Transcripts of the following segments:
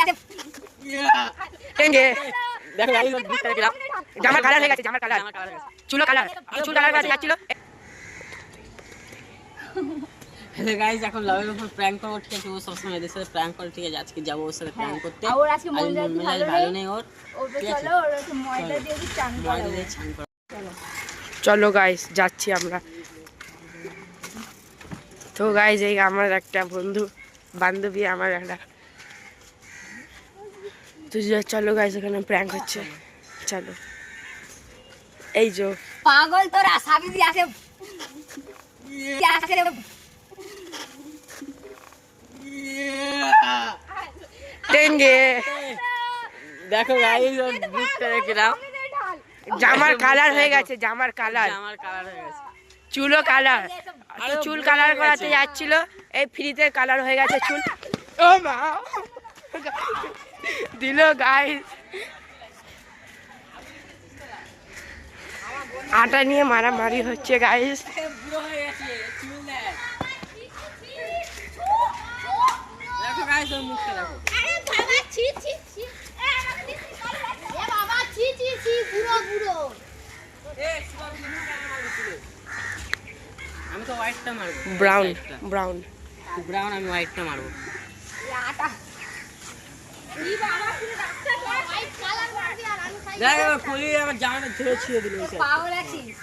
দেখো জামার কালার হয়ে গেছে, জামার কালার, চুলো কালার, চুল কালার করে যাচ্ছিল। হ্যালো গাইস, এখন লাভের উপর প্র্যাঙ্ক করব। ঠিক আছে, ও সবসময় এদের সাথে প্র্যাঙ্ক করে। ঠিক আছে, আজকে যাবো ওর সাথে প্র্যাঙ্ক করতে। আর আজকে মেজাজ ভালো নেই ওর। চলো ওর ময়দা দিয়ে চান করাবো। চলো গাইস, যাচ্ছি আমরা। তো গাইস, এই আমার একটা বন্ধু বান্ধবী, আমার একটা, তো চলো গাইস, এখানে প্র্যাঙ্ক হচ্ছে। চলো, এই যে পাগল তোরা সাবি দিয়ে আসে টেঙ্গে। দেখো গাইস, ওর বুকটা দেখে নাও। জামার কালার হয়ে গেছে, জামার কালার, জামার কালার হয়ে গেছে, চুলও কালার। চুল কালার করাতে যাচ্ছিল, এই ফ্রিতে কালার হয়ে গেছে চুল। ও মা, দিল গাইস। আটা নিয়ে মারামারি হচ্ছে গাইস। পুরো হয়ে গেছে চুল। দেখো গাইস, ওর মুখটা দেখো। আরে বাবা ছি ছি ছি, এ আমাকে দিছি কল আছে। এ বাবা ছি ছি ছি, পুরো পুরো। আমি তো হোয়াইটটা মারবো। ব্রাউন ব্রাউন ব্রাউন, আমি হোয়াইটটা মারবো। আটা ই বাবা পুরো রাস্তা হোয়াইট কালার মারবি আর আমি খাই। দেখো খুলি আমার জামাটা ধরে ছিঁড়ে দিল। পাগল আছিস?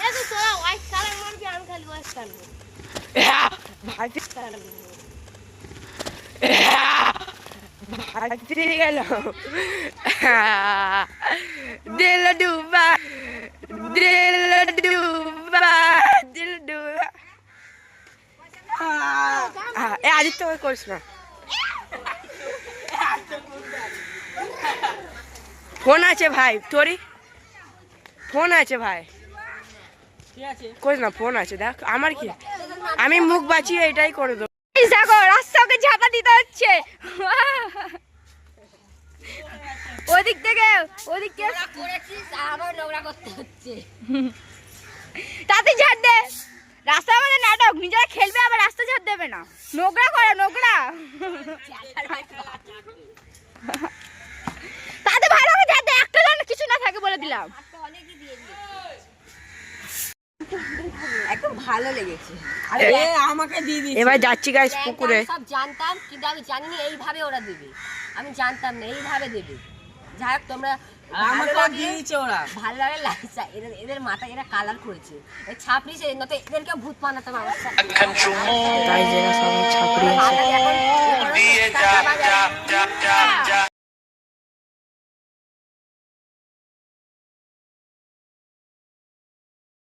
এ তো তোরা হোয়াইট কালার মারবি, আমি খালি হোয়াইট কালার। ভাই গেল, দিল ডুবা, দিল ডুবা, দিল ডুবা। এ আদিত্য করিস না। ফোন আছে ভাই, তোরই ফোন আছে ভাই, ঠিক আছে করিস না, ফোন আছে। দেখ আমার কি, আমি মুখ বাঁচিয়ে এটাই করে দেবো। দেখো রাস্তাকে ঝাঁপা দিতে হচ্ছে, ওদিক থেকে করেছিস, আবার নোংরা করতে হচ্ছে। তাতে ঝাড় দে, রাস্তা আমাদের নাটক, নিজেরা খেলবে আবার রাস্তা ঝাড় দেবে না, নোংরা করে নোংরা। তাতে ভালো করে ঝাড় দে, একটা জন কিছু না থাকে বলে দিলাম। একদম ভালো লেগেছে। আমাকে দিয়ে দিয়েছে। এবার যাচ্ছি গাইস পুকুরে। সব জানতাম, কিন্তু আমি জানিনি এইভাবে ওরা দেবে, আমি জানতাম না এইভাবে দেবে। যাই হোক, তোমরা আমাকে দিয়ে দিয়েছে ওরা। ভালো লাগে লাগছে। এদের মাথায় এরা কালার করেছে, এই ছাপড়ি সে নয়তো এদেরকে ভূত বানাতাম আমার সাথে। তাই যে সবাই ছাপড়ি আছে। এখন